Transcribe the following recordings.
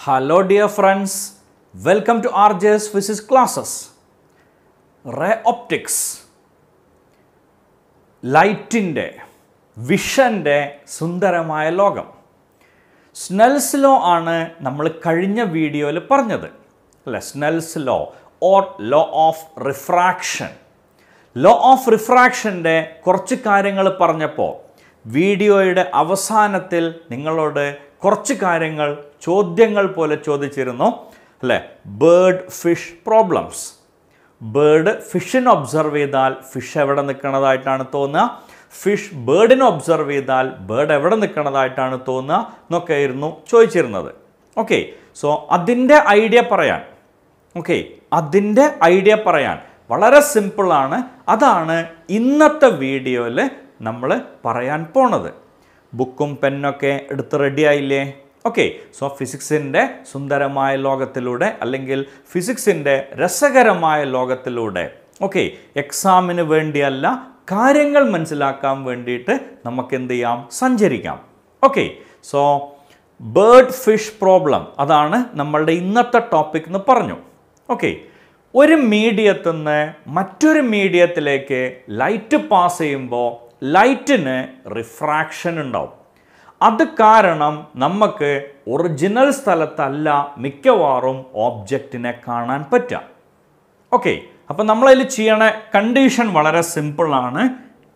Hello dear friends, welcome to RJ's Physics classes. Ray optics, ലൈറ്റിൻ്റെ വിഷൻ്റെ സുന്ദരമായ ലോകം. Snell's law ആണ് നമ്മൾ കഴിഞ്ഞ വീഡിയോയിൽ പറഞ്ഞത് അല്ലേ? Snell's law or law of refraction. Law of റിഫ്രാക്ഷൻ്റെ കുറച്ച് കാര്യങ്ങൾ പറഞ്ഞപ്പോൾ വീഡിയോയുടെ അവസാനത്തിൽ നിങ്ങളോട് കുറച്ച് കാര്യങ്ങൾ ചോദ്യങ്ങൾ പോലെ ചോദിച്ചിരുന്നു അല്ലേ? Bird fish problems. ബേർഡ് ഫിഷിനെ ഒബ്സർവ് ചെയ്താൽ ഫിഷ് എവിടെ നിൽക്കുന്നതായിട്ടാണ് തോന്നുക, ഫിഷ് ബേർഡിനെ ഒബ്സർവ് ചെയ്താൽ ബേർഡ് എവിടെ നിൽക്കുന്നതായിട്ടാണ് തോന്നുക എന്നൊക്കെയായിരുന്നു ചോദിച്ചിരുന്നത്. ഓക്കെ, സോ അതിൻ്റെ ഐഡിയ പറയാൻ വളരെ സിമ്പിളാണ്. അതാണ് ഇന്നത്തെ വീഡിയോയിൽ നമ്മൾ പറയാൻ പോണത്. ബുക്കും പെന്നൊക്കെ എടുത്ത് റെഡിയായില്ലേ? ഓക്കെ, സോ ഫിസിക്സിൻ്റെ സുന്ദരമായ ലോകത്തിലൂടെ അല്ലെങ്കിൽ ഫിസിക്സിൻ്റെ രസകരമായ ലോകത്തിലൂടെ ഓക്കെ, എക്സാമിന് വേണ്ടിയല്ല, കാര്യങ്ങൾ മനസ്സിലാക്കാൻ വേണ്ടിയിട്ട് നമുക്ക് എന്ത് ചെയ്യാം, സഞ്ചരിക്കാം. Okay, so bird fish problem അതാണ് നമ്മളുടെ ഇന്നത്തെ ടോപ്പിക് എന്ന് പറഞ്ഞു. ഓക്കെ, ഒരു മീഡിയത്തിൽ നിന്ന് മറ്റൊരു മീഡിയത്തിലേക്ക് ലൈറ്റ് പാസ് ചെയ്യുമ്പോൾ ലൈറ്റിന് റിഫ്രാക്ഷൻ ഉണ്ടാവും. അത് കാരണം നമുക്ക് ഒറിജിനൽ സ്ഥലത്തല്ല മിക്കവാറും ഓബ്ജക്റ്റിനെ കാണാൻ പറ്റുക. ഓക്കെ, അപ്പം നമ്മളതിൽ ചെയ്യണ കണ്ടീഷൻ വളരെ സിമ്പിളാണ്.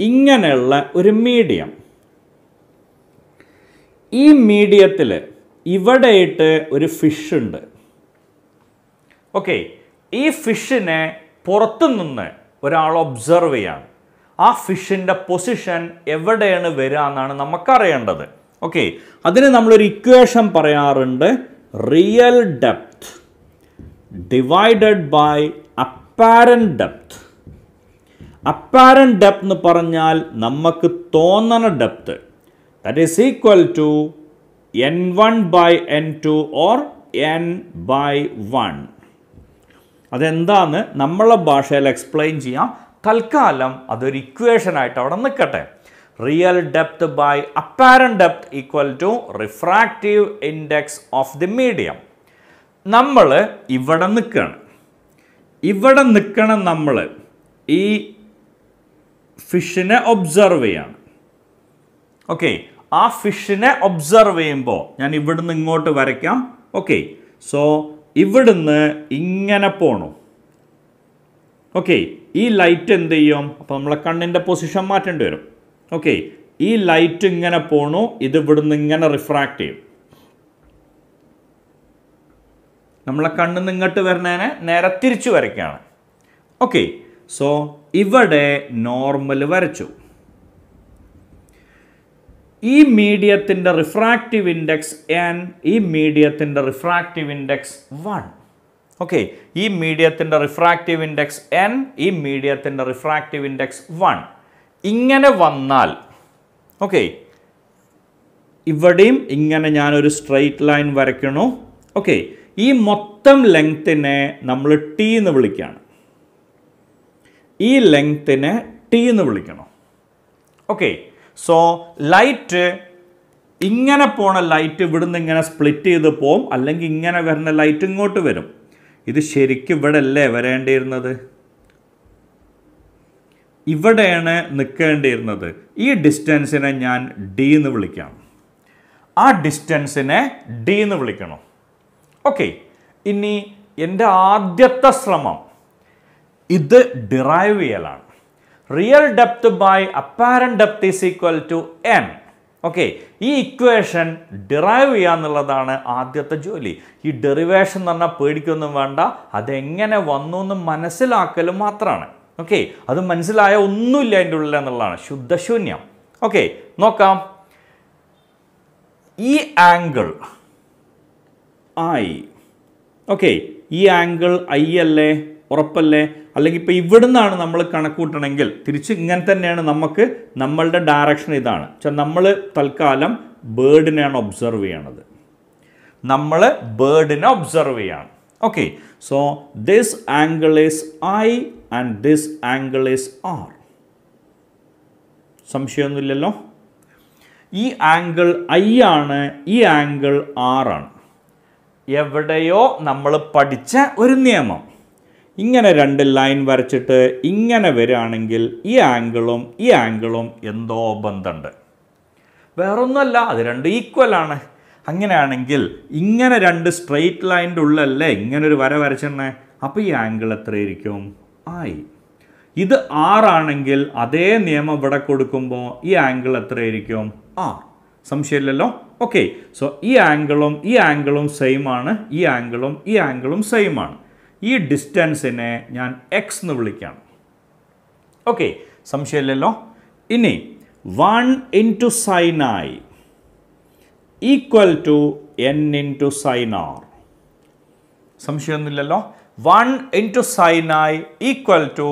ഇങ്ങനെയുള്ള ഒരു മീഡിയം, ഈ മീഡിയത്തിൽ ഇവിടെയിട്ട് ഒരു ഫിഷ് ഉണ്ട്. ഓക്കെ, ഈ ഫിഷിനെ പുറത്തുനിന്ന് ഒരാൾ ഒബ്സർവ് ചെയ്യാണ്. ആ ഫിഷിൻ്റെ പൊസിഷൻ എവിടെയാണ് വരിക എന്നാണ് നമുക്കറിയേണ്ടത്. ഓക്കെ, അതിന് നമ്മളൊരു ഇക്വേഷൻ പറയാറുണ്ട്, real depth divided by apparent depth. Apparent depth എന്ന് പറഞ്ഞാൽ നമുക്ക് തോന്നുന്ന depth, that is equal to n1 by n2 or n/1. അതെന്താന്ന് നമ്മളെ ഭാഷയിൽ എക്സ്പ്ലെയിൻ ചെയ്യാം. തൽക്കാലം അതൊരു ഇക്വേഷനായിട്ട് അവിടെ നിൽക്കട്ടെ. Real depth by apparent depth equal to refractive index of the medium. നമ്മൾ ഇവിടെ നിൽക്കണം. നമ്മൾ ഈ ഫിഷിനെ ഒബ്സർവ് ചെയ്യാണ്. ഓക്കെ, ആ ഫിഷിനെ ഒബ്സർവ് ചെയ്യുമ്പോൾ ഞാൻ ഇവിടുന്ന് ഇങ്ങോട്ട് വരയ്ക്കാം. ഓക്കെ, സോ ഇവിടുന്ന് ഇങ്ങനെ പോണു. ഓക്കെ, ഈ ലൈറ്റ് എന്ത് ചെയ്യും, അപ്പോൾ നമ്മളെ കണ്ണിൻ്റെ പൊസിഷൻ മാറ്റേണ്ടി വരും. ഓക്കെ, ഈ ലൈറ്റ് ഇങ്ങനെ പോണു, ഇത് ഇവിടുന്ന് ഇങ്ങനെ റിഫ്രാക്റ്റ് ചെയ്യും. നമ്മളെ കണ്ണിന്ന് ഇങ്ങോട്ട് വരുന്നതിനെ നേരെ തിരിച്ചു വരയ്ക്കുകയാണ്. ഓക്കെ, സോ ഇവിടെ നോർമൽ വരച്ചു. ഈ മീഡിയത്തിൻ്റെ റിഫ്രാക്റ്റീവ് ഇൻഡെക്സ് n, ഈ മീഡിയത്തിൻ്റെ റിഫ്രാക്റ്റീവ് ഇൻഡെക്സ് 1. ഓക്കെ, ഈ മീഡിയത്തിൻ്റെ റിഫ്രാക്റ്റീവ് ഇൻഡെക്സ് n, ഈ മീഡിയത്തിൻ്റെ റിഫ്രാക്റ്റീവ് ഇൻഡെക്സ് 1. ഇങ്ങനെ വന്നാൽ ഓക്കെ, ഇവിടെയും ഇങ്ങനെ ഞാനൊരു സ്ട്രെയിറ്റ് ലൈൻ വരയ്ക്കണു. ഓക്കെ, ഈ മൊത്തം ലെങ്ത്തിനെ നമ്മൾ ടി എന്ന് വിളിക്കുകയാണ്. ഈ ലെങ്ത്തിനെ ടി എന്ന് വിളിക്കണം. ഓക്കെ, സോ ലൈറ്റ് ഇങ്ങനെ പോണ ലൈറ്റ് ഇവിടുന്ന് ഇങ്ങനെ സ്പ്ലിറ്റ് ചെയ്ത് പോവും, അല്ലെങ്കിൽ ഇങ്ങനെ വരുന്ന ലൈറ്റ് ഇങ്ങോട്ട് വരും. ഇത് ശരിക്കും ഇവിടെ അല്ലേ വരേണ്ടിയിരുന്നത്, ഇവിടെയാണ് നിൽക്കേണ്ടിയിരുന്നത്. ഈ ഡിസ്റ്റൻസിനെ ഞാൻ ഡി എന്ന് വിളിക്കാം. ആ ഡിസ്റ്റൻസിനെ ഡി എന്ന് വിളിക്കണം. ഓക്കെ, ഇനി എൻ്റെ ആദ്യത്തെ ശ്രമം ഇത് ഡിറൈവ് ചെയ്യലാണ്. Real depth by apparent depth is equal to n. Okay, ഈ ഇക്വേഷൻ ഡിറൈവ് ചെയ്യാന്നുള്ളതാണ് ആദ്യത്തെ ജോലി. ഈ ഡെറിവേഷൻ എന്ന് പറഞ്ഞാൽ പേടിക്കൊന്നും വേണ്ട, അതെങ്ങനെ വന്നു എന്ന് മനസ്സിലാക്കലും മാത്രമാണ്. ഓക്കെ, അത് മനസ്സിലായ ഒന്നുമില്ല അതിൻ്റെ ഉള്ളിൽ എന്നുള്ളതാണ്, ശുദ്ധശൂന്യം. ഓക്കെ, നോക്കാം. ഈ ആംഗിൾ I. ഓക്കെ, ഈ ആംഗിൾ I അല്ലേ, ഉറപ്പല്ലേ? അല്ലെങ്കിൽ ഇപ്പോൾ ഇവിടുന്നാണ് നമ്മൾ കണക്കൂട്ടണമെങ്കിൽ തിരിച്ച് ഇങ്ങനെ തന്നെയാണ് നമുക്ക് നമ്മളുടെ ഡയറക്ഷൻ ഇതാണ്. നമ്മൾ തൽക്കാലം ബേർഡിനെയാണ് ഒബ്സർവ് ചെയ്യണത്. Okay, so this angle is I and this angle is R. സംശയമൊന്നുമില്ലല്ലോ. ഈ ആംഗിൾ I ആണ്, ഈ ആംഗിൾ R ആണ്. എവിടെയോ നമ്മൾ പഠിച്ച ഒരു നിയമം. ഇങ്ങനെ രണ്ട് ലൈൻ വരച്ചിട്ട് ഇങ്ങനെ വരികയാണെങ്കിൽ ഈ ആംഗിളും എന്തോ ബന്ധമുണ്ട്. വേറൊന്നുമല്ല, അത് രണ്ട് ഈക്വലാണ്. അങ്ങനെയാണെങ്കിൽ ഇങ്ങനെ രണ്ട് സ്ട്രെയിറ്റ് ലൈൻ്റെ ഉള്ളല്ലേ ഇങ്ങനൊരു വര വരച്ചെണ്ണേ, അപ്പോൾ ഈ ആംഗിൾ എത്രയായിരിക്കും? ആയി. ഇത് ആറാണെങ്കിൽ അതേ നിയമം ഇവിടെ കൊടുക്കുമ്പോൾ ഈ ആംഗിൾ എത്രയായിരിക്കും? ആർ. സംശയമില്ലല്ലോ? ഓക്കെ. സോ ഈ ആംഗിളും സെയിം ആണ്, ഈ ആംഗിളും സെയിം ആണ്. ഈ ഡിസ്റ്റൻസിനെ ഞാൻ എക്സ് എന്ന് വിളിക്കാം. ഓക്കെ, സംശയമില്ലല്ലോ? ഇനി 1 × sin I = n × sin R. സംശയമൊന്നുമില്ലല്ലോ? 1 × sin I =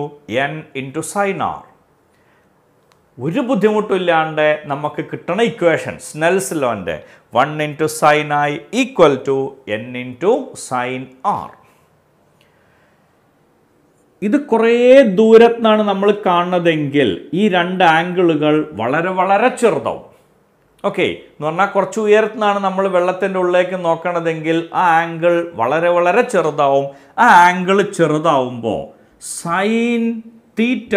n × sin R. ഒരു ബുദ്ധിമുട്ടില്ലാണ്ട് നമുക്ക് കിട്ടണ equation Snell's ലോന്റെ 1 × sin I = n × sin R. ഇത് കുറേ ദൂരത്താണ് നമ്മൾ കാണുന്നതെങ്കിൽ ഈ രണ്ട് ആംഗിളുകൾ വളരെ വളരെ ചെറുതാവും. ഓക്കെ, എന്ന് പറഞ്ഞാൽ കുറച്ച് ഉയരത്തിനാണ് നമ്മൾ വെള്ളത്തിൻ്റെ ഉള്ളിലേക്ക് നോക്കണതെങ്കിൽ ആ ആംഗിൾ വളരെ വളരെ ചെറുതാവും. ആ ആംഗിൾ ചെറുതാവുമ്പോൾ sine theta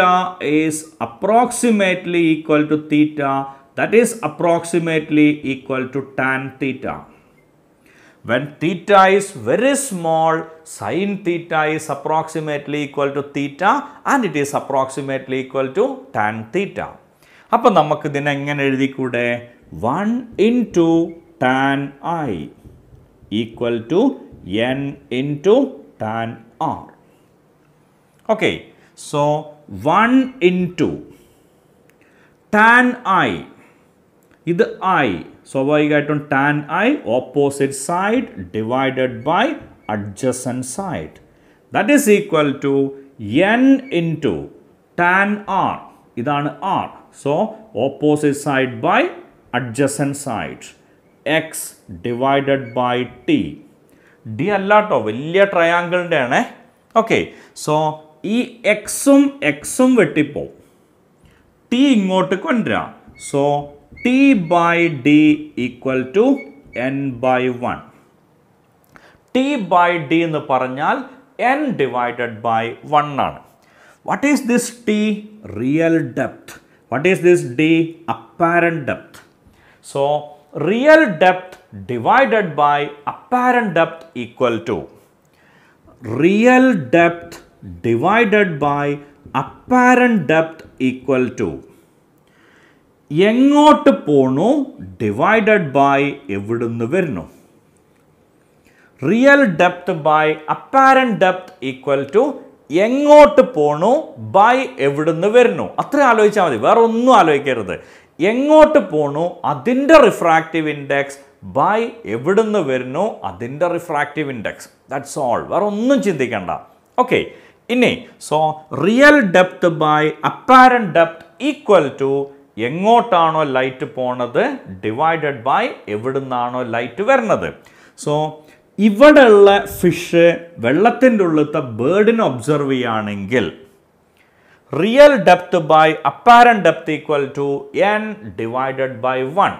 is approximately equal to theta, that is approximately equal to tan theta. When theta is very small, sin theta is approximately equal to theta and it is approximately equal to tan theta. അപ്പോൾ നമുക്ക് ഇതിനെ എങ്ങനെ എഴുതിക്കൂടെ? 1 × tan I = n × tan R. Okay, so 1 × tan I, ഇത് I, സ്വാഭാവികമായിട്ടും tan I opposite side divided by adjacent side, that is equal to n × tan R. ഇതാണ് R. So opposite side by adjacent side, x divided by t. D അല്ല കേട്ടോ, വലിയ ട്രയാങ്കിളിൻ്റെ ആണേ. Okay, so ഈ എക്സും വെട്ടിപ്പോവും, T ഇങ്ങോട്ട് കൊണ്ടുവരാം. So t/d = n/1. t/d എന്ന് പറഞ്ഞാൽ n ഡിവൈഡഡ് ബൈ 1 ആണ്. What is this t? Real depth. What is this d? Apparent depth. So real depth divided by apparent depth equal to real depth divided by apparent depth equal to എങ്ങോട്ട് പോണു divided by എവിടുന്ന് വരുന്നു. Real depth by apparent depth equal to എങ്ങോട്ട് പോണു by എവിടുന്ന് വരുന്നു. അത്ര ആലോചിച്ചാൽ മതി, വേറെ ഒന്നും ആലോചിക്കരുത്. എങ്ങോട്ട് പോണു അതിൻ്റെ റിഫ്രാക്റ്റീവ് ഇൻഡെക്സ് ബൈ എവിടുന്ന് വരുന്നു അതിൻ്റെ റിഫ്രാക്റ്റീവ് ഇൻഡെക്സ്. ദാറ്റ്സ് ഓൾ, വേറെ ഒന്നും ചിന്തിക്കണ്ട. ഓക്കെ, ഇനി so real depth by apparent depth equal to എങ്ങോട്ടാണോ ലൈറ്റ് പോണത് ഡിവൈഡഡ് ബൈ എവിടുന്നാണോ ലൈറ്റ് വരുന്നത്. സോ ഇവിടെയുള്ള ഫിഷ് വെള്ളത്തിൻ്റെ ഉള്ളിലത്തെ ബേർഡിനെ ഒബ്സർവ് ചെയ്യുകയാണെങ്കിൽ real depth by apparent depth equal to n divided by 1.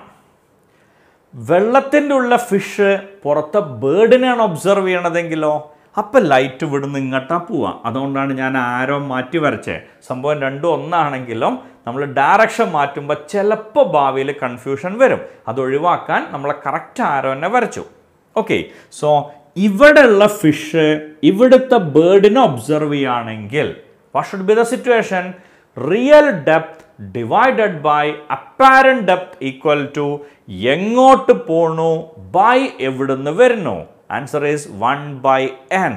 വെള്ളത്തിൻ്റെ ഉള്ള ഫിഷ് പുറത്തെ ബേർഡിനെയാണ് ഒബ്സർവ് ചെയ്യണതെങ്കിലോ അപ്പം ലൈറ്റ് ഇവിടുന്ന് ഇങ്ങോട്ടാ പോവാം. അതുകൊണ്ടാണ് ഞാൻ ആരോ മാറ്റി വരച്ചത്. സംഭവം രണ്ടും ഒന്നാണെങ്കിലും നമ്മൾ ഡയറക്ഷൻ മാറ്റുമ്പോൾ ചിലപ്പോൾ ഭാവിയിൽ കൺഫ്യൂഷൻ വരും. അത് ഒഴിവാക്കാൻ നമ്മൾ കറക്റ്റ് ആരോ തന്നെ വരച്ചു. ഓക്കെ, സോ ഇവിടെയുള്ള ഫിഷ് ഇവിടുത്തെ ബേർഡിനെ ഒബ്സർവ് ചെയ്യുകയാണെങ്കിൽ what should be the situation? Real depth divided by apparent depth equal to എങ്ങോട്ട് പോണു ബൈ എവിടുന്ന് വരുന്നു. Answer is 1/n.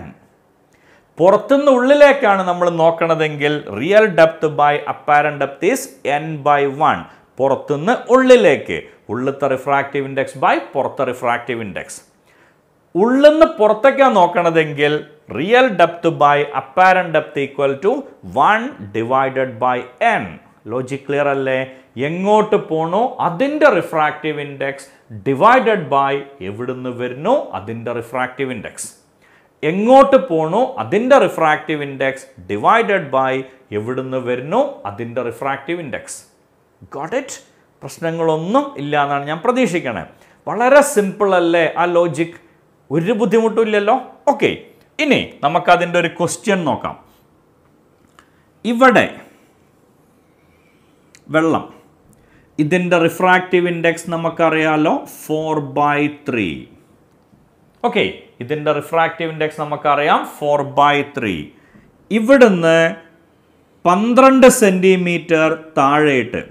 പുറത്തുനിന്ന് ഉള്ളിലേക്കാണ് നമ്മൾ നോക്കണതെങ്കിൽ real depth by apparent depth is n/1. പുറത്തുനിന്ന് ഉള്ളിലേക്ക്, ഉള്ളിലത്തെ റിഫ്രാക്റ്റീവ് ഇൻഡെക്സ് ബൈ പുറത്തെ റിഫ്രാക്റ്റീവ് ഇൻഡെക്സ്. ഉള്ളിന്ന് പുറത്തേക്കാണ് നോക്കണതെങ്കിൽ real depth by apparent depth equal to 1 divided by n. Logic clear അല്ലേ? എങ്ങോട്ട് പോണോ അതിൻ്റെ റിഫ്രാക്റ്റീവ് ഇൻഡെക്സ് ഡിവൈഡഡ് ബൈ എവിടുന്ന് വരുന്നു അതിൻ്റെ റിഫ്രാക്റ്റീവ് ഇൻഡെക്സ്. എങ്ങോട്ട് പോണോ അതിൻ്റെ റിഫ്രാക്റ്റീവ് ഇൻഡെക്സ് ഡിവൈഡഡ് ബൈ എവിടുന്ന് വരുന്നു അതിൻ്റെ റിഫ്രാക്റ്റീവ് ഇൻഡെക്സ്. Got it? പ്രശ്നങ്ങളൊന്നും ഇല്ല എന്നാണ് ഞാൻ പ്രതീക്ഷിക്കണേ. വളരെ സിമ്പിൾ അല്ലേ ആ ലോജിക്? ഒരു ബുദ്ധിമുട്ടും ഇല്ലല്ലോ. ഓക്കെ, ഇനി നമുക്കതിൻ്റെ ഒരു ക്വസ്റ്റ്യൻ നോക്കാം. ഇവിടെ വെള്ളം, ഇതിൻ്റെ റിഫ്രാക്റ്റീവ് ഇൻഡെക്സ് നമുക്കറിയാലോ 4/3. ഓക്കെ, ഇതിൻ്റെ റിഫ്രാക്റ്റീവ് ഇൻഡെക്സ് നമുക്കറിയാം 4/3. ഇവിടുന്ന് 12 സെൻറ്റിമീറ്റർ താഴെയിട്ട്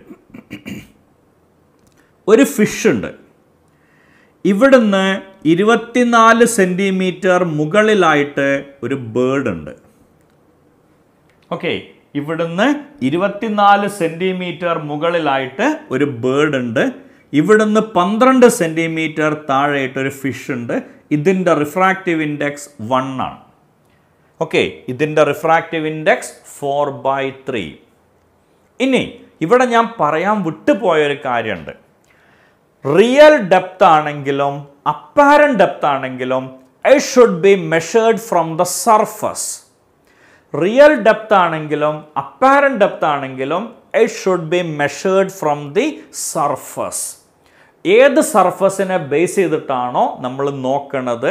ഒരു ഫിഷ് ഉണ്ട്. ഇവിടുന്ന് 24 സെൻറ്റിമീറ്റർ മുകളിലായിട്ട് ഒരു ബേർഡ് ഉണ്ട്. ഓക്കെ, ഇവിടുന്ന് 24 സെൻറ്റിമീറ്റർ മുകളിലായിട്ട് ഒരു ബേർഡ് ഉണ്ട്. ഇവിടുന്ന് 12 സെൻറ്റിമീറ്റർ താഴെയിട്ട് ഒരു ഫിഷ് ഉണ്ട്. ഇതിൻ്റെ റിഫ്രാക്റ്റീവ് ഇൻഡെക്സ് 1 ആണ്. ഓക്കെ, ഇതിൻ്റെ റിഫ്രാക്റ്റീവ് ഇൻഡെക്സ് 4/3. ഇനി ഇവിടെ ഞാൻ പറയാൻ വിട്ടുപോയൊരു കാര്യമുണ്ട്. റിയൽ ഡെപ്ത് ആണെങ്കിലും അപ്പാരന്റ് ഡെപ്ത് ആണെങ്കിലും it should be measured from the surface. Real depth ആണെങ്കിലും അപ്പാരന്റ് ഡെപ്ത് ആണെങ്കിലും it should be measured from the surface. ഏത് സർഫസിനെ ബേസ് ചെയ്തിട്ടാണോ നമ്മൾ നോക്കുന്നത്,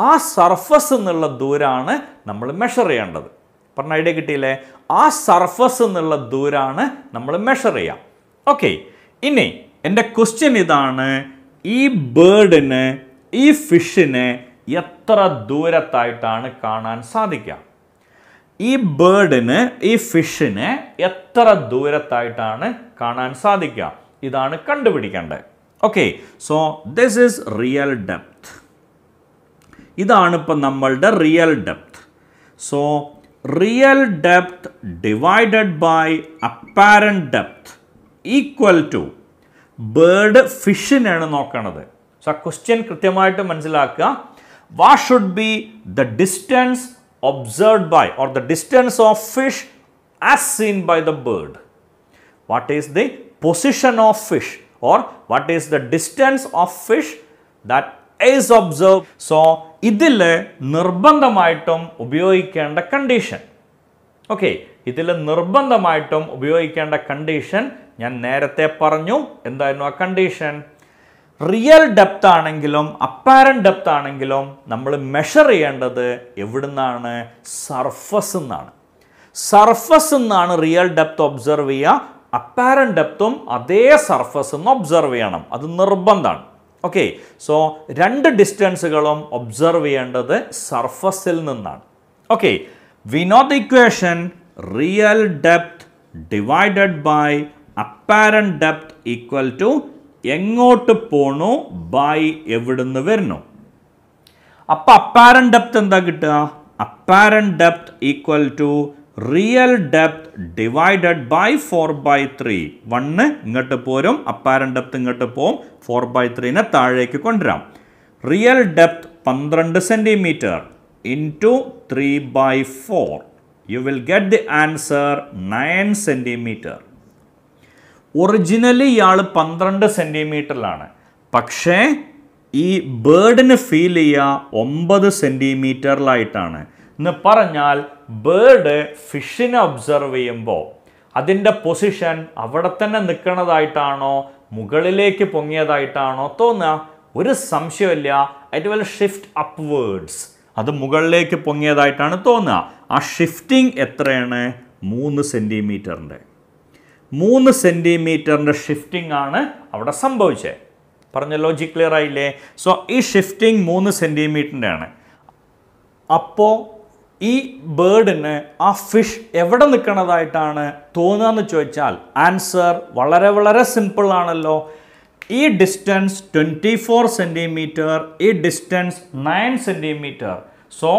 ആ സർഫസ് എന്നുള്ള ദൂരമാണ് നമ്മൾ മെഷർ ചെയ്യേണ്ടത്. പറഞ്ഞ ഐഡിയ കിട്ടിയില്ലേ? ആ സർഫസ് എന്നുള്ള ദൂരമാണ് നമ്മൾ മെഷർ ചെയ്യുക. ഓക്കെ, ഇനി എൻ്റെ ക്വസ്റ്റ്യൻ ഇതാണ്, ഈ ബേർഡിന് ഈ ഫിഷിനെ എത്ര ദൂരത്തായിട്ടാണ് കാണാൻ സാധിക്കുക? ഈ ബേർഡിന് ഈ ഫിഷിനെ എത്ര ദൂരത്തായിട്ടാണ് കാണാൻ സാധിക്കുക? ഇതാണ് കണ്ടുപിടിക്കേണ്ടത്. Okay, so this is real depth. ഇതാണ് ഇപ്പം നമ്മളുടെ real depth. So real depth divided by apparent depth equal to bird ഫിഷിനാണ് നോക്കണത്. സോ ആ ക്വസ്റ്റ്യൻ കൃത്യമായിട്ട് മനസ്സിലാക്കുക. What should be the distance observed by or the distance of fish as seen by the bird? What is the position of fish or what is the distance of fish that is observed? So ഇതിൽ നിർബന്ധമായിട്ടും ഉപയോഗിക്കേണ്ട condition, okay, ഇതിൽ നിർബന്ധമായിട്ടും ഉപയോഗിക്കേണ്ട condition ഞാൻ നേരത്തെ പറഞ്ഞു. എന്തായിരുന്നു ആ കണ്ടീഷൻ? റിയൽ ഡെപ്ത് ആണെങ്കിലും അപ്പാരന്റ് ഡെപ്ത് ആണെങ്കിലും നമ്മൾ മെഷർ ചെയ്യേണ്ടത് എവിടുന്നാണ്? സർഫസ് എന്നാണ്. സർഫസ് എന്നാണ് റിയൽ ഡെപ്ത് ഒബ്സർവ് ചെയ്യുക. അപ്പാരന്റ് ഡെപ്തും അതേ സർഫസ് എന്ന് ഒബ്സർവ് ചെയ്യണം. അത് നിർബന്ധമാണ്. ഓക്കെ, സോ രണ്ട് ഡിസ്റ്റൻസുകളും ഒബ്സർവ് ചെയ്യേണ്ടത് സർഫസിൽ നിന്നാണ്. Okay, we know the equation real depth divided by apparent depth equal to എങ്ങോട്ട് പോണു ബൈ എവിടുന്ന് വരുന്നു. അപ്പം അപ്പാരന്റ് ഡെപ്ത് എന്താ കിട്ടുക? Apparent depth equal to real depth divided by 4/3. 1 ഇങ്ങോട്ട് പോരും, അപ്പാരന്റ് ഡെപ്ത് ഇങ്ങോട്ട് പോവും, 4/3നെ താഴേക്ക് കൊണ്ടുവരാം. Real depth 12 centimetre into 3/4. You will get the answer 9 centimetre. Originally ഇയാൾ 12 സെൻറ്റിമീറ്ററിലാണ്, പക്ഷേ ഈ ബേർഡിന് ഫീൽ ചെയ്യുക 9 സെൻറ്റിമീറ്ററിലായിട്ടാണ്. എന്ന് പറഞ്ഞാൽ ബേർഡ് ഫിഷിനെ ഒബ്സർവ് ചെയ്യുമ്പോൾ അതിൻ്റെ പൊസിഷൻ അവിടെ തന്നെ നിൽക്കുന്നതായിട്ടാണോ മുകളിലേക്ക് പൊങ്ങിയതായിട്ടാണോ തോന്നുക? ഒരു സംശയമില്ല, ഇറ്റ് വിൽ ഷിഫ്റ്റ് അപ്വേർഡ്സ്. അത് മുകളിലേക്ക് പൊങ്ങിയതായിട്ടാണ് തോന്നുക. ആ ഷിഫ്റ്റിംഗ് എത്രയാണ്? 3 സെൻറ്റിമീറ്ററിൻ്റെ 3 സെൻറ്റിമീറ്ററിൻ്റെ ഷിഫ്റ്റിംഗ് ആണ് അവിടെ സംഭവിച്ചത്. പറഞ്ഞ ലോജിക് ക്ലിയർ ആയില്ലേ? സോ ഈ ഷിഫ്റ്റിംഗ് 3 സെൻറ്റിമീറ്ററിൻ്റെ ആണ്. അപ്പോൾ ഈ ബേർഡിന് ആ ഫിഷ് എവിടെ നിൽക്കുന്നതായിട്ടാണ് തോന്നുക എന്ന് ചോദിച്ചാൽ ആൻസർ വളരെ വളരെ സിമ്പിൾ ആണല്ലോ. ഈ ഡിസ്റ്റൻസ് 24 സെൻറ്റിമീറ്റർ, ഈ distance 9 centimetre. So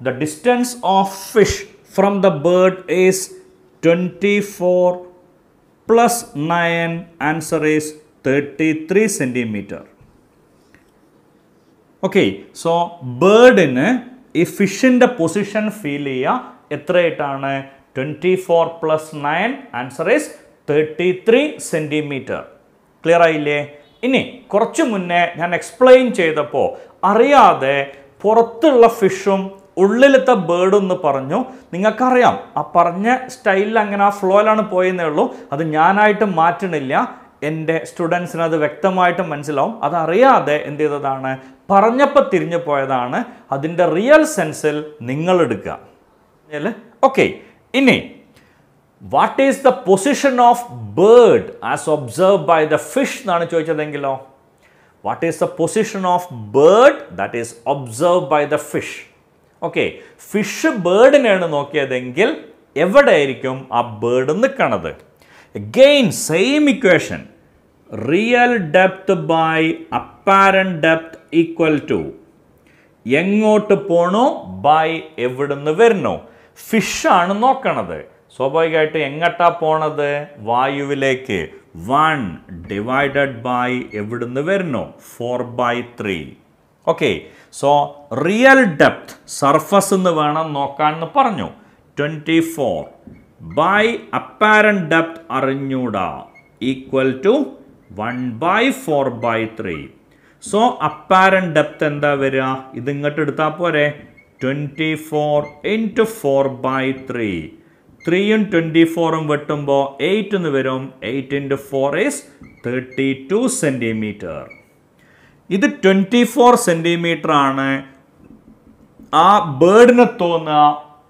the distance of fish from the bird is 24 plus 9. Answer is 33 centimetre. Okay, so ബേർഡിന് ഈ ഫിഷിൻ്റെ പൊസിഷൻ ഫീൽ ചെയ്യുക എത്രയായിട്ടാണ്? 24 plus 9. Answer is 33 centimetre. Clear ആയില്ലേ? ഇനി കുറച്ച് മുന്നേ ഞാൻ എക്സ്പ്ലെയിൻ ചെയ്തപ്പോൾ അറിയാതെ പുറത്തുള്ള ഫിഷും ഉള്ളിലത്തെ ബേർഡും എന്ന് പറഞ്ഞു. നിങ്ങൾക്കറിയാം, ആ പറഞ്ഞ സ്റ്റൈലിൽ അങ്ങനെ ആ ഫ്ലോയിലാണ് പോയെന്നേ ഉള്ളൂ. അത് ഞാനായിട്ട് മാറ്റണില്ല. എൻ്റെ സ്റ്റുഡൻസിന് അത് വ്യക്തമായിട്ട് മനസ്സിലാവും. അതറിയാതെ എന്ത് ചെയ്തതാണ്? പറഞ്ഞപ്പോൾ തിരിഞ്ഞു പോയതാണ്. അതിൻ്റെ റിയൽ സെൻസിൽ നിങ്ങൾ എടുക്കുക. ഓക്കെ, ഇനി what is the position of bird as observe by the fish എന്നാണ് ചോദിച്ചതെങ്കിലോ? What is the position of bird that is observe by the fish? Okay, fish ബേർഡിനെയാണ് നോക്കിയതെങ്കിൽ എവിടെയായിരിക്കും ആ ബേർഡ് നിൽക്കണത്? Again same equation, real depth by apparent depth equal to എങ്ങോട്ട് പോണോ by എവിടുന്ന് വരുന്നു. ഫിഷാണ് നോക്കണത്. സ്വാഭാവികമായിട്ട് എങ്ങോട്ടാ പോണത്? വായുവിലേക്ക്. 1 ഡിവൈഡഡ് ബൈ എവിടുന്ന് വരുന്നു? 4/3. Okay, so real depth surface എന്ന് വേണം നോക്കാൻ എന്ന് പറഞ്ഞു. 24 ബൈ അപ്പാരന്റ് ഡെപ്ത് അറിഞ്ഞൂടാ equal to 1/4/3. So apparent depth എന്താ വരിക? ഇത് ഇങ്ങോട്ട് എടുത്താൽ പോരെ. 24 ഇൻറ്റു 4/3. 3ഉം 24ഉം വെട്ടുമ്പോൾ 8 എന്ന് വരും. 8 ഇൻറ്റു 4 ഈസ് 32 സെൻറ്റിമീറ്റർ. ഇത് 24 സെൻറ്റിമീറ്റർ ആണ്. ആ ബേർഡിനെ തോന്നുക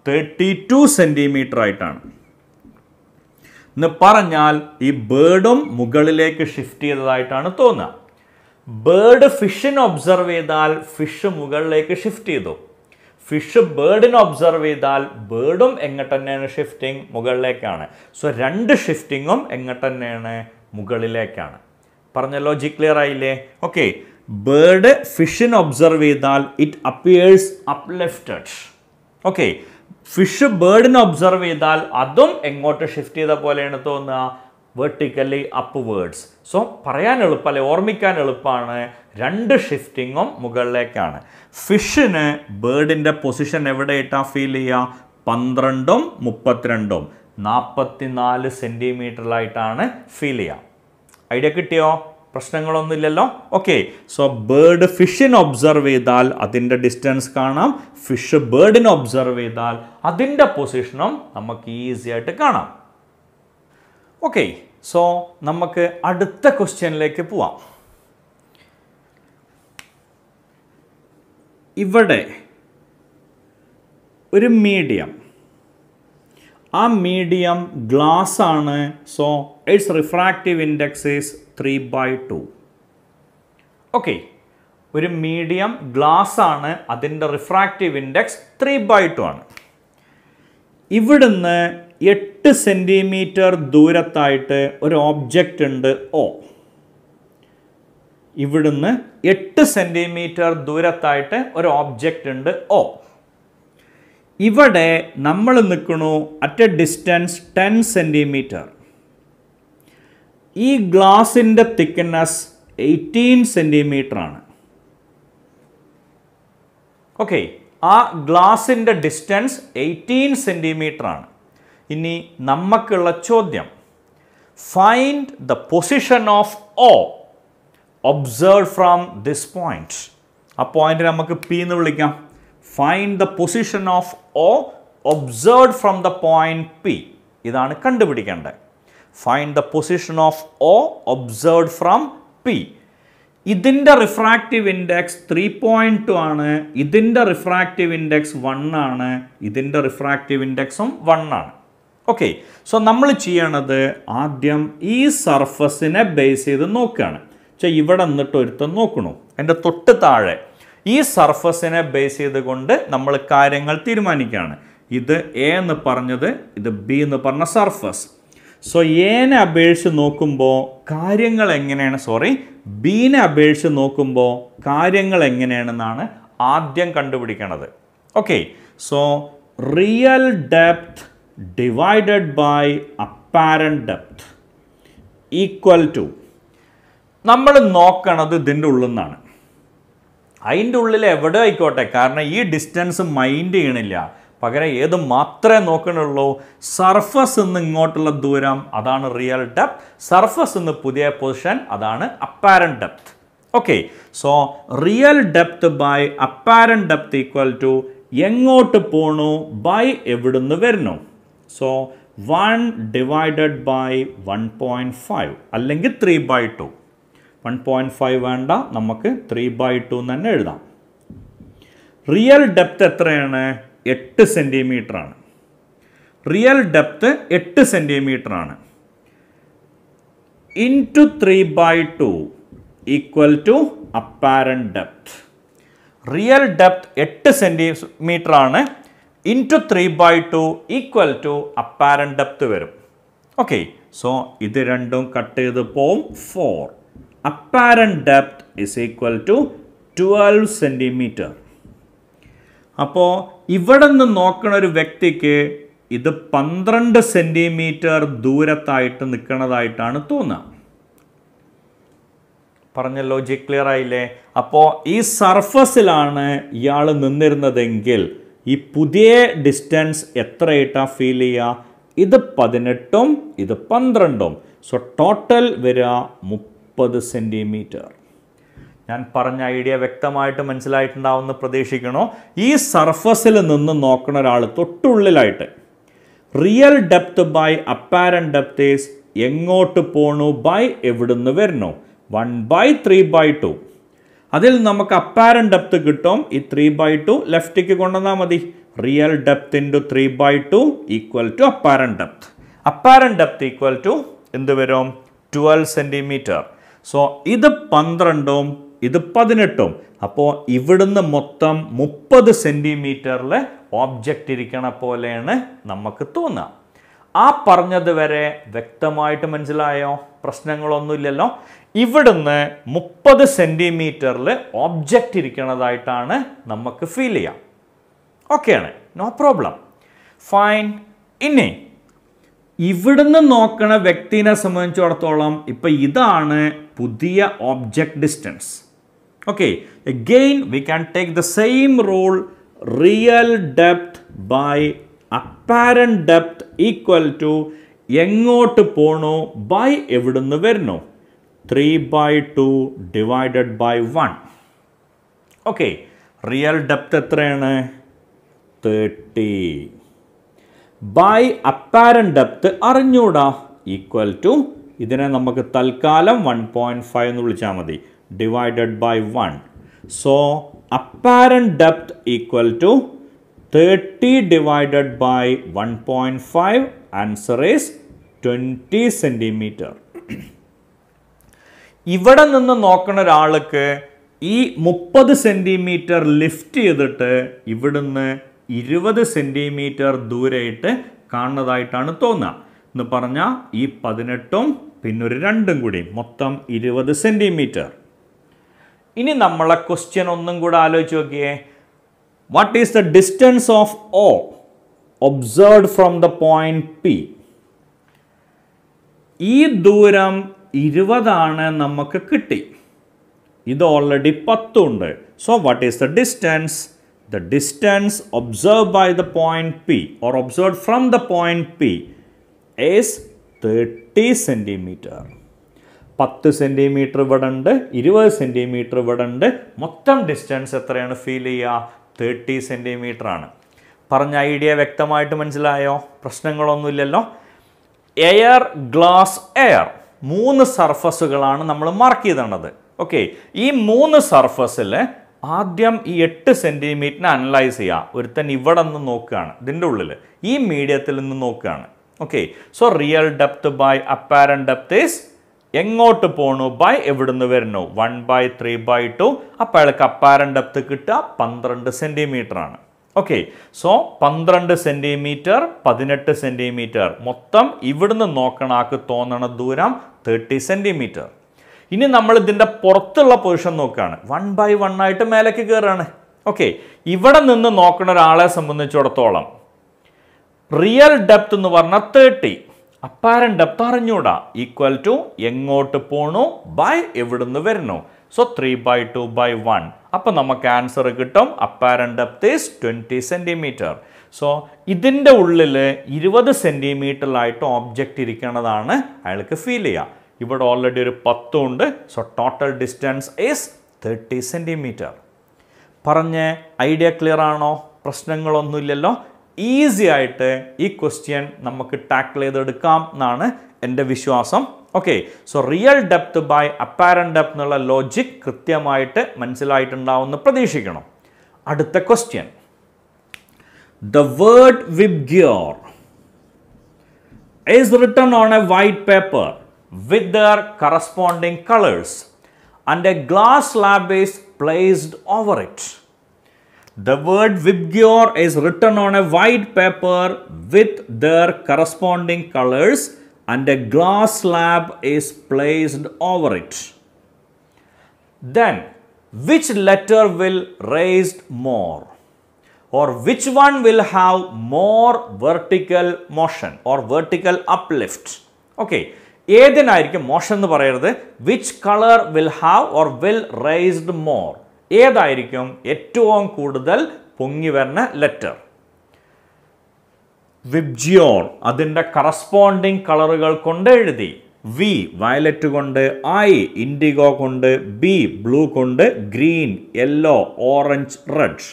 32 സെൻറ്റിമീറ്റർ ആയിട്ടാണ് എന്ന് പറഞ്ഞാൽ ഈ ബേർഡും മുകളിലേക്ക് ഷിഫ്റ്റ് ചെയ്തതായിട്ടാണ് തോന്നുക. ബേർഡ് ഫിഷിനെ ഒബ്സർവ് ചെയ്താൽ ഫിഷ് മുകളിലേക്ക് ഷിഫ്റ്റ് ചെയ്തു. ഫിഷ് ബേർഡിനെ ഒബ്സർവ് ചെയ്താൽ ബേർഡും എങ്ങോട്ട് തന്നെയാണ് ഷിഫ്റ്റിംഗ്? മുകളിലേക്കാണ്. സോ രണ്ട് ഷിഫ്റ്റിങ്ങും എങ്ങോട്ട് തന്നെയാണ്? മുകളിലേക്കാണ്. പറഞ്ഞ ലോജിക് ക്ലിയർ ആയില്ലേ? ഓക്കെ, ബേർഡ് ഫിഷിനെ ഒബ്സർവ് ചെയ്താൽ it appears uplifted. Okay, fish ബേർഡിനെ ഒബ്സർവ് ചെയ്താൽ അതും എങ്ങോട്ട് ഷിഫ്റ്റ് ചെയ്ത പോലെയാണ് തോന്നുക? Vertically upwards. സോ പറയാൻ എളുപ്പമല്ലേ, ഓർമ്മിക്കാൻ എളുപ്പമാണ്. രണ്ട് ഷിഫ്റ്റിങ്ങും മുകളിലേക്കാണ്. ഫിഷിന് ബേർഡിൻ്റെ പൊസിഷൻ എവിടെയിട്ടാ ഫീൽ ചെയ്യുക? 12ഉം 32ഉം 44 സെൻറ്റിമീറ്ററിലായിട്ടാണ് ഫീൽ ചെയ്യുക. ഐഡിയ കിട്ടിയോ? പ്രശ്നങ്ങളൊന്നുമില്ലല്ലോ. ഓക്കെ, സോ ബേർഡ് ഫിഷിനെ ഒബ്സർവ് ചെയ്താൽ അതിൻ്റെ ഡിസ്റ്റൻസ് കാണാം. ഫിഷ് ബേർഡിനെ ഒബ്സർവ് ചെയ്താൽ അതിൻ്റെ പൊസിഷനും നമുക്ക് ഈസി ആയിട്ട് കാണാം. ഓക്കെ, സോ നമുക്ക് അടുത്ത ക്വസ്റ്റ്യനിലേക്ക് പോവാം. ഇവിടെ ഒരു മീഡിയം, ആ മീഡിയം ഗ്ലാസ് ആണ്. So it's refractive index is 3/2. Okay, ഒരു മീഡിയം ഗ്ലാസ് ആണ്, അതിൻ്റെ റിഫ്രാക്റ്റീവ് ഇൻഡെക്സ് 3/2 ആണ്. ഇവിടുന്ന് 8 സെൻറ്റിമീറ്റർ ദൂരത്തായിട്ട് ഒരു ഓബ്ജക്റ്റ് ഉണ്ട് O. ഇവിടുന്ന് 8 സെൻറ്റിമീറ്റർ ദൂരത്തായിട്ട് ഒരു ഓബ്ജക്റ്റ് ഉണ്ട് O. ഇവിടെ നമ്മൾ നിൽക്കണു അറ്റ് എ ഡിസ്റ്റൻസ് 10 സെൻറ്റിമീറ്റർ. ഈ ഗ്ലാസിൻ്റെ തിക്നെസ് 18 സെൻറ്റിമീറ്റർ ആണ്. ഓക്കെ, ആ ഗ്ലാസിൻ്റെ ഡിസ്റ്റൻസ് 18 സെൻറ്റിമീറ്റർ ആണ്. ഇനി നമുക്കുള്ള ചോദ്യം, find the position of O observe from this point. ആ പോയിന്റ് നമുക്ക് P എന്ന് വിളിക്കാം. Find the position of O observe from the point P. ഇതാണ് കണ്ടുപിടിക്കേണ്ടത്. Find the position of O observe from P. ഇതിൻ്റെ റിഫ്രാക്റ്റീവ് ഇൻഡെക്സ് 3.2 ആണ്. ഇതിൻ്റെ refractive index 1 ആണ്. ഇതിൻ്റെ റിഫ്രാക്റ്റീവ് ഇൻഡെക്സും 1 ആണ്. ഓക്കെ, സോ നമ്മൾ ചെയ്യണത് ആദ്യം ഈ സർഫസിനെ ബേസ് ചെയ്ത് നോക്കുകയാണ്. ഇവിടെ നിന്നിട്ട് ഒരുത്തം നോക്കണു, അതിൻ്റെ തൊട്ട് താഴെ ഈ സർഫസിനെ ബേസ് ചെയ്തുകൊണ്ട് നമ്മൾ കാര്യങ്ങൾ തീരുമാനിക്കുകയാണ്. ഇത് A എന്ന് പറഞ്ഞത്, ഇത് B എന്ന് പറഞ്ഞ സർഫസ്. സോ എനെ അപേക്ഷിച്ച് നോക്കുമ്പോൾ കാര്യങ്ങൾ എങ്ങനെയാണ്, ബീനെ അപേക്ഷിച്ച് നോക്കുമ്പോൾ കാര്യങ്ങൾ എങ്ങനെയാണെന്നാണ് ആദ്യം കണ്ടുപിടിക്കണത്. Okay, so real depth divided by apparent depth equal to, നമ്മൾ നോക്കണത് ഇതിൻ്റെ ഉള്ളിൽ നിന്നാണ്. അതിൻ്റെ ഉള്ളിൽ എവിടെ ആയിക്കോട്ടെ, കാരണം ഈ ഡിസ്റ്റൻസ് മൈൻഡ് ചെയ്യണില്ല. പകരം ഏത് മാത്രമേ നോക്കണുള്ളൂ? സർഫസ് നിന്ന് ഇങ്ങോട്ടുള്ള ദൂരം, അതാണ് റിയൽ ഡെപ്ത്. സർഫസ് നിന്ന് പുതിയ പൊസിഷൻ, അതാണ് apparent depth. Okay, so real depth by apparent depth equal to എങ്ങോട്ട് പോണു ബൈ എവിടുന്ന് വരുന്നു. സോ 1 ഡിവൈഡഡ് ബൈ 1.5 അല്ലെങ്കിൽ 3/2. 1.5 വേണ്ട, നമുക്ക് 3/2 എന്ന് തന്നെ എഴുതാം. റിയൽ ഡെപ്ത് എത്രയാണ്? 8 സെൻറ്റിമീറ്റർ ആണ്. റിയൽ ഡെപ്ത് 8 സെൻറ്റിമീറ്റർ ആണ്. Into 3/2 equal to apparent depth. Real depth 8 centimetre ആണ്. Into 3/2 equal to apparent depth വരും. ഓക്കെ, സോ ഇത് രണ്ടും കട്ട് ചെയ്ത് പോവും. 4. Apparent depth is equal to 12 centimetre. അപ്പോൾ ഇവിടെ നിന്ന് നോക്കണ ഒരു വ്യക്തിക്ക് ഇത് 12 സെൻറ്റിമീറ്റർ ദൂരത്തായിട്ട് നിൽക്കുന്നതായിട്ടാണ് തോന്നുക. പറഞ്ഞ ലോജിക് ക്ലിയർ ആയില്ലേ? അപ്പോൾ ഈ സർഫസിലാണ് ഇയാൾ നിന്നിരുന്നതെങ്കിൽ ഈ പുതിയ ഡിസ്റ്റൻസ് എത്രയായിട്ടാണ് ഫീൽ ചെയ്യുക? ഇത് 18ഉം ഇത് 12ഉം. സോ ടോട്ടൽ വരിക 30 സെൻറ്റിമീറ്റർ. ഞാൻ പറഞ്ഞ ഐഡിയ വ്യക്തമായിട്ട് മനസ്സിലായിട്ടുണ്ടാവുമെന്ന് പ്രതീക്ഷിക്കണോ? ഈ സർഫസിൽ നിന്ന് നോക്കുന്ന ഒരാൾ തൊട്ടുള്ളിലായിട്ട് real depth by apparent depth is എങ്ങോട്ട് പോണു ബൈ എവിടുന്ന് വരണോ? 1/3/2. അതിൽ നമുക്ക് അപ്പാരൻറ്റ് ഡെപ്ത് കിട്ടും. ഈ 3/2 ലെഫ്റ്റിക്ക് കൊണ്ടുവന്നാൽ മതി. Real depth into 3/2 equal to apparent depth. Apparent depth equal to എന്ത് വരും? 12 സെൻറ്റിമീറ്റർ. സോ ഇത് 12ഉം ഇത് 18ഉം. അപ്പോൾ ഇവിടുന്ന് മൊത്തം 30 സെൻറ്റിമീറ്ററിൽ ഓബ്ജക്റ്റ് ഇരിക്കണ പോലെയാണ് നമുക്ക് തോന്നുക. ആ പറഞ്ഞത് വരെ വ്യക്തമായിട്ട് മനസ്സിലായോ? പ്രശ്നങ്ങളൊന്നുമില്ലല്ലോ. ഇവിടുന്ന് 30 സെൻറ്റിമീറ്ററിൽ ഓബ്ജക്റ്റ് ഇരിക്കണതായിട്ടാണ് നമുക്ക് ഫീൽ ചെയ്യാം. ഓക്കെയാണ്, നോ പ്രോബ്ലം, ഫൈൻ. ഇനി ഇവിടുന്ന് നോക്കണ വ്യക്തിനെ സംബന്ധിച്ചിടത്തോളം ഇപ്പം ഇതാണ് പുതിയ object distance. Okay, again we can take the same rule. Real depth by apparent depth equal to എങ്ങോട്ട് പോണു ബൈ എവിടുന്ന് വരണു? 3/2 divided by 1. Okay, real depth എത്രയാണ്? 30 ബൈ അപ്പാരൻറ്റ് ഡെപ്ത് അറിഞ്ഞൂടാ. ഈക്വൽ ടു ഇതിനെ നമുക്ക് തൽക്കാലം 1.5 എന്ന് വിളിച്ചാൽ മതി. Divided by 1. So apparent depth equal to 30 divided by 1.5. Answer is 20 centimetre. ഇവിടെ നിന്ന് നോക്കുന്ന ഒരാൾക്ക് ഈ 30 സെൻറ്റിമീറ്റർ ലിഫ്റ്റ് ചെയ്തിട്ട് ഇവിടുന്ന് 20 സെൻറ്റിമീറ്റർ ദൂരെയായിട്ട് കാണുന്നതായിട്ടാണ് തോന്നുക. എന്ന് പറഞ്ഞാൽ ഈ 18ഉം പിന്നൊരു 2ഉം കൂടി മൊത്തം 20 സെൻറ്റിമീറ്റർ. ഇനി നമ്മളെ ക്വസ്റ്റ്യൻ ഒന്നും കൂടെ ആലോചിച്ച് നോക്കിയേ. What is the distance of O observed from the point P? ഈ ദൂരം 20 നമുക്ക് കിട്ടി. ഇത് ഓൾറെഡി 10 ഉണ്ട്. So what is the distance? The distance observed by the point P or observed from the point P is 30 centimeter. 10 centimetre ഇവിടെ ഉണ്ട്, 20 centimetre ഇവിടെ ഉണ്ട്. മൊത്തം ഡിസ്റ്റൻസ് എത്രയാണ് ഫീൽ ചെയ്യുക? 30 സെൻറ്റിമീറ്റർ ആണ്. പറഞ്ഞ ഐഡിയ വ്യക്തമായിട്ട് മനസ്സിലായോ? പ്രശ്നങ്ങളൊന്നുമില്ലല്ലോ. എയർ, ഗ്ലാസ്, എയർ 3 സർഫസുകളാണ് നമ്മൾ മാർക്ക് ചെയ്തത്. ഓക്കെ, ഈ 3 സർഫസിൽ ആദ്യം ഈ 8 സെൻറ്റിമീറ്ററിനെ അനലൈസ് ചെയ്യുക. ഒരുത്തൻ ഇവിടെ നിന്ന് നോക്കുകയാണ്, ഇതിൻ്റെ ഉള്ളിൽ ഈ മീഡിയത്തിൽ നിന്ന് നോക്കുകയാണ്. Okay, so real depth by apparent depth is എങ്ങോട്ട് പോണു ബൈ എവിടുന്ന് വരുന്നു? 1/3/2. അപ്പോൾ അയാൾക്ക് അപ്പാരൻറ്റ് ഡെപ്ത് കിട്ടുക 12 സെൻറ്റിമീറ്റർ ആണ്. ഓക്കെ, സോ 12 സെൻറ്റിമീറ്റർ 18 സെൻറ്റിമീറ്റർ മൊത്തം ഇവിടുന്ന് നോക്കണ ആൾക്ക് തോന്നണ ദൂരം 30 സെൻറ്റിമീറ്റർ. ഇനി നമ്മൾ ഇതിൻ്റെ പുറത്തുള്ള പൊസിഷൻ നോക്കുകയാണ്. 1/1 ആയിട്ട് മേലേക്ക് കയറുകയാണ്. ഓക്കെ, ഇവിടെ നിന്ന് നോക്കുന്ന ഒരാളെ സംബന്ധിച്ചിടത്തോളം റിയൽ ഡെപ്ത് എന്ന് പറഞ്ഞാൽ 30, അപ്പാരൻറ്റ് ഡെപ്ത് അറിഞ്ഞൂടാ. ഈക്വൽ ടു എങ്ങോട്ട് പോണു ബൈ എവിടുന്ന് വരുന്നു? സോ 3/2/1. അപ്പോൾ നമുക്ക് ആൻസർ കിട്ടും apparent depth is 20 centimetre. So ഇതിൻ്റെ ഉള്ളിൽ 20 സെൻറ്റിമീറ്ററിലായിട്ട് ഓബ്ജക്റ്റ് ഇരിക്കുന്നതാണ് അയാൾക്ക് ഫീൽ ചെയ്യുക. ഇവിടെ ഓൾറെഡി ഒരു 10 ഉണ്ട്. So total distance is 30 centimetre. പറഞ്ഞ് ഐഡിയ ക്ലിയർ ആണോ? പ്രശ്നങ്ങളൊന്നുമില്ലല്ലോ. ഈസി ആയിട്ട് ഈ ക്വസ്റ്റ്യൻ നമുക്ക് ടാക്കിൾ ചെയ്തെടുക്കാം എന്നാണ് എൻ്റെ വിശ്വാസം. Okay, so real depth by apparent depth എന്നുള്ള ലോജിക് കൃത്യമായിട്ട് മനസ്സിലായിട്ടുണ്ടാവുമെന്ന് പ്രതീക്ഷിക്കണം. അടുത്ത question, the word VIBGYOR is written on a white paper with their corresponding colors and a glass slab is placed over it. The word Vibgyor is written on a white paper with their corresponding colors and a glass slab is placed over it. Then, which letter will raise more? Or which one will have more vertical motion or vertical uplift? Okay, ഏതിനായിരിക്കും motion എന്ന് പറയരുത്, which color will have or will raised more, ഏതായിരിക്കും ഏറ്റവും കൂടുതൽ പൊങ്ങി വരുന്ന letter? VIBGYOR അതിൻ്റെ corresponding കളറുകൾ കൊണ്ട് എഴുതി. വി വയലറ്റ് കൊണ്ട്, ഐ ഇൻഡിഗോ കൊണ്ട്, ബി ബ്ലൂ കൊണ്ട്, ഗ്രീൻ, യെല്ലോ, ഓറഞ്ച്, റെഡ്.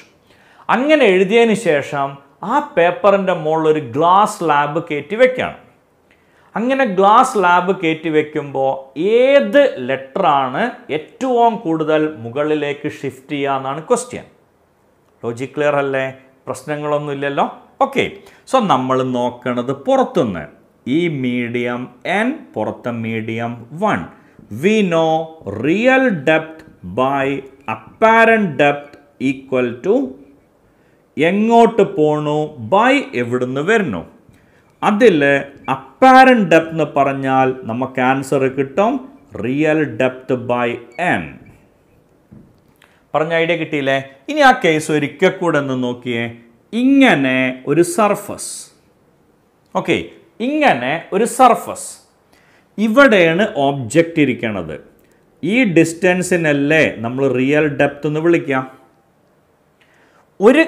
അങ്ങനെ എഴുതിയതിന് ശേഷം ആ പേപ്പറിൻ്റെ മുകളിൽ ഒരു ഗ്ലാസ് സ്ലാബ് കയറ്റി വെക്കുകയാണ്. അങ്ങനെ ഗ്ലാസ് സ്ലാബ് കയറ്റി വെക്കുമ്പോൾ ഏത് ലെറ്ററാണ് ഏറ്റവും കൂടുതൽ മുകളിലേക്ക് ഷിഫ്റ്റ് ചെയ്യുക എന്നാണ് ക്വസ്റ്റ്യൻ. ലോജിക് ക്ലിയർ അല്ലേ? പ്രശ്നങ്ങളൊന്നുമില്ലല്ലോ. ഓക്കെ, സോ നമ്മൾ നോക്കണത് പുറത്തുനിന്ന് ഈ മീഡിയം n, പുറത്തെ medium 1. We know real depth by apparent depth equal to എങ്ങോട്ട് പോണു ബൈ എവിടുന്ന് വരുന്നു. അതിൽ അപ്പാരന്റ് ഡെപ്ത് എന്ന് പറഞ്ഞാൽ നമുക്ക് ആൻസർ കിട്ടും റിയൽ ഡെപ്ത് ബൈ n. പറഞ്ഞ ഐഡിയ കിട്ടിയില്ലേ? ഇനി ആ കേസ് ഒരിക്കൽ കൂടെ ഒന്ന് നോക്കിയേ. ഇങ്ങനെ ഒരു സർഫസ്, ഓക്കെ, ഇങ്ങനെ ഒരു സർഫസ്, ഇവിടെയാണ് ഓബ്ജക്റ്റ് ഇരിക്കണത്. ഈ ഡിസ്റ്റൻസിനല്ലേ നമ്മൾ റിയൽ ഡെപ്ത് എന്ന് വിളിക്കാം. ഒരു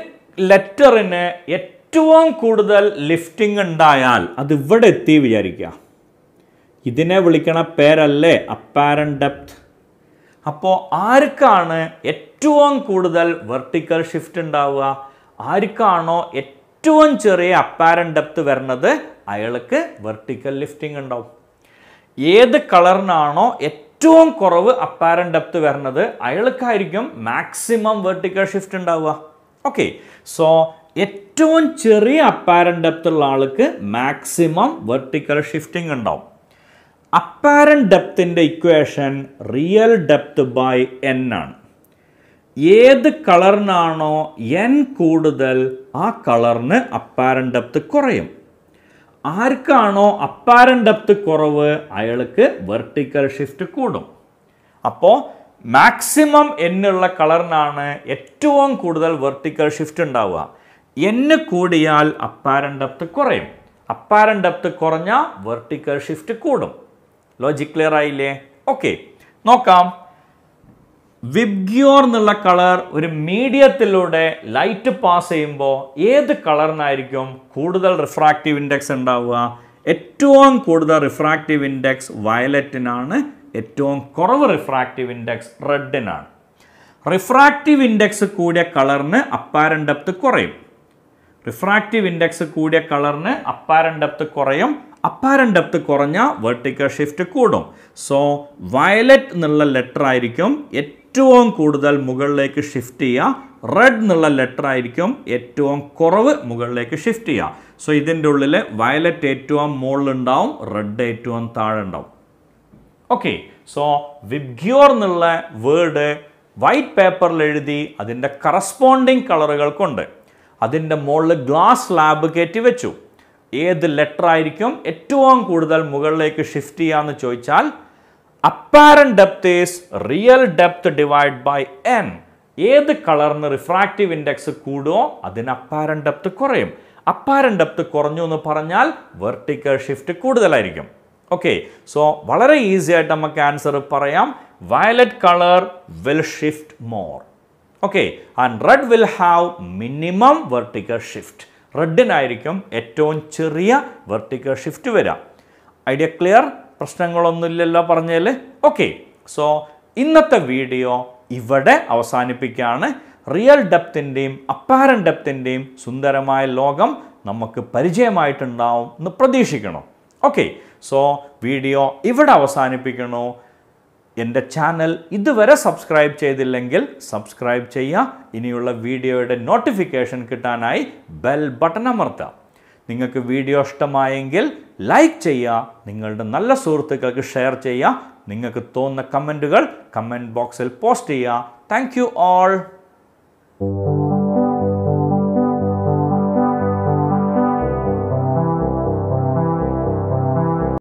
ലെറ്ററിന് ഏറ്റവും കൂടുതൽ ലിഫ്റ്റിംഗ് ഉണ്ടായാൽ അത് ഇവിടെ എത്തി വിചാരിക്കുക. ഇതിനെ വിളിക്കണ പേരല്ലേ അപ്പാരന്റ് ഡെപ്ത്. അപ്പോൾ ആർക്കാണ് ഏറ്റവും കൂടുതൽ വെർട്ടിക്കൽ ഷിഫ്റ്റ് ഉണ്ടാവുക? ആർക്കാണോ ഏറ്റവും ചെറിയ അപ്പാരന്റ് ഡെപ്ത് വരുന്നത് അയാൾക്ക് വെർട്ടിക്കൽ ലിഫ്റ്റിംഗ് ഉണ്ടാവും. ഏത് കളറിനാണോ ഏറ്റവും കുറവ് അപ്പാരന്റ് ഡെപ്ത് വരുന്നത് അയാൾക്കായിരിക്കും മാക്സിമം വെർട്ടിക്കൽ ഷിഫ്റ്റ് ഉണ്ടാവുക. ഓക്കെ, സോ ഏറ്റവും ചെറിയ അപ്പാരന്റ് ഡെപ്ത് ഉള്ള ആൾക്ക് മാക്സിമം വെർട്ടിക്കൽ ഷിഫ്റ്റിംഗ് ഉണ്ടാവും. അപ്പാരന്റ് ഡെപ്തിൻ്റെ equation real depth by n ആണ്. ഏത് കളറിനാണോ n കൂടുതൽ ആ കളറിന് അപ്പാരന്റ് ഡെപ്ത് കുറയും. ആർക്കാണോ അപ്പാരന്റ് ഡെപ്ത് കുറവ് അയാൾക്ക് വെർട്ടിക്കൽ ഷിഫ്റ്റ് കൂടും. അപ്പോൾ മാക്സിമം എന്നുള്ള കളറിനാണ് ഏറ്റവും കൂടുതൽ വെർട്ടിക്കൽ ഷിഫ്റ്റ് ഉണ്ടാവുക. n കൂടിയാൽ അപ്പാരന്റ് ഡെപ്ത് കുറയും. അപ്പാരന്റ് ഡെപ്ത് കുറഞ്ഞാൽ വെർട്ടിക്കൽ ഷിഫ്റ്റ് കൂടും. ലോജിക് ക്ലിയർ ആയില്ലേ? ഓക്കെ, നോക്കാം. വിബ്ഗ്യോർ എന്നുള്ള കളർ ഒരു മീഡിയത്തിലൂടെ ലൈറ്റ് പാസ് ചെയ്യുമ്പോൾ ഏത് കളറിനായിരിക്കും കൂടുതൽ റിഫ്രാക്റ്റീവ് ഇൻഡെക്സ് ഉണ്ടാവുക? ഏറ്റവും കൂടുതൽ റിഫ്രാക്റ്റീവ് ഇൻഡെക്സ് വയലറ്റിനാണ്, ഏറ്റവും കുറവ് റിഫ്രാക്റ്റീവ് ഇൻഡെക്സ് റെഡിനാണ്. റിഫ്രാക്റ്റീവ് ഇൻഡെക്സ് കൂടിയ കളറിന് അപ്പാരന്റ് ഡെപ്ത് കുറയും. റിഫ്രാക്റ്റീവ് ഇൻഡെക്സ് കൂടിയ കളറിന് അപ്പാരന്റ് ഡെപ്ത് കുറയും. അപ്പാരന്റ് ഡെപ്ത് കുറഞ്ഞാൽ വെർട്ടിക്കൽ ഷിഫ്റ്റ് കൂടും. സോ വയലറ്റ് എന്നുള്ള ലെറ്റർ ആയിരിക്കും ഏറ്റവും കൂടുതൽ മുകളിലേക്ക് ഷിഫ്റ്റ് ചെയ്യുക. റെഡ് എന്നുള്ള ലെറ്റർ ആയിരിക്കും ഏറ്റവും കുറവ് മുകളിലേക്ക് ഷിഫ്റ്റ് ചെയ്യുക. സോ ഇതിൻ്റെ ഉള്ളിൽ വയലറ്റ് ഏറ്റവും മുകളിലുണ്ടാവും, റെഡ് ഏറ്റവും താഴെ ഉണ്ടാവും. ഓക്കെ, സോ വിബ്ഗ്യോർ എന്നുള്ള വേർഡ് വൈറ്റ് പേപ്പറിൽ എഴുതി അതിൻ്റെ കറസ്പോണ്ടിങ് കളറുകൾ കൊണ്ട് അതിൻ്റെ മുകളിൽ ഗ്ലാസ് സ്ലാബ് കയറ്റി വെച്ചു. ഏത് ലെറ്റർ ആയിരിക്കും ഏറ്റവും കൂടുതൽ മുകളിലേക്ക് ഷിഫ്റ്റ് ചെയ്യാന്ന് ചോദിച്ചാൽ apparent depth is real depth divide by n. ഏത് കളറിന് റിഫ്രാക്റ്റീവ് ഇൻഡെക്സ് കൂടുമോ അതിന് അപ്പാരന്റ് ഡെപ്ത് കുറയും. അപ്പാരന്റ് ഡെപ്ത് കുറഞ്ഞു എന്ന് പറഞ്ഞാൽ വെർട്ടിക്കൽ ഷിഫ്റ്റ് കൂടുതലായിരിക്കും. ഓക്കെ, സോ വളരെ ഈസി ആയിട്ട് നമുക്ക് ആൻസർ പറയാം. Violet colour will shift more. Okay, and red will have minimum vertical shift. റെഡിനായിരിക്കും ഏറ്റവും ചെറിയ വെർട്ടിക്കൽ ഷിഫ്റ്റ് വരാം. Idea clear? പ്രശ്നങ്ങളൊന്നുമില്ലല്ലോ പറഞ്ഞാൽ? ഓക്കെ, സോ ഇന്നത്തെ വീഡിയോ ഇവിടെ അവസാനിപ്പിക്കുകയാണ്. റിയൽ ഡെപ്തിൻ്റെയും അപ്പാരന്റ് ഡെപ്തിൻ്റെയും സുന്ദരമായ ലോകം നമുക്ക് പരിചയമായിട്ടുണ്ടാവും എന്ന് പ്രതീക്ഷിക്കണം. ഓക്കെ, സോ വീഡിയോ ഇവിടെ അവസാനിപ്പിക്കുന്നു. എൻ്റെ ചാനൽ ഇതുവരെ സബ്സ്ക്രൈബ് ചെയ്തില്ലെങ്കിൽ സബ്സ്ക്രൈബ് ചെയ്യുക. ഇനിയുള്ള വീഡിയോയുടെ നോട്ടിഫിക്കേഷൻ കിട്ടാനായി ബെൽ ബട്ടൺ അമർത്തുക. നിങ്ങൾക്ക് വീഡിയോ ഇഷ്ടമായെങ്കിൽ ലൈക്ക് ചെയ്യുക, നിങ്ങളുടെ നല്ല സുഹൃത്തുക്കൾക്ക് ഷെയർ ചെയ്യുക, നിങ്ങൾക്ക് തോന്നുന്ന കമൻറ്റുകൾ കമൻറ്റ് ബോക്സിൽ പോസ്റ്റ് ചെയ്യുക. Thank you all.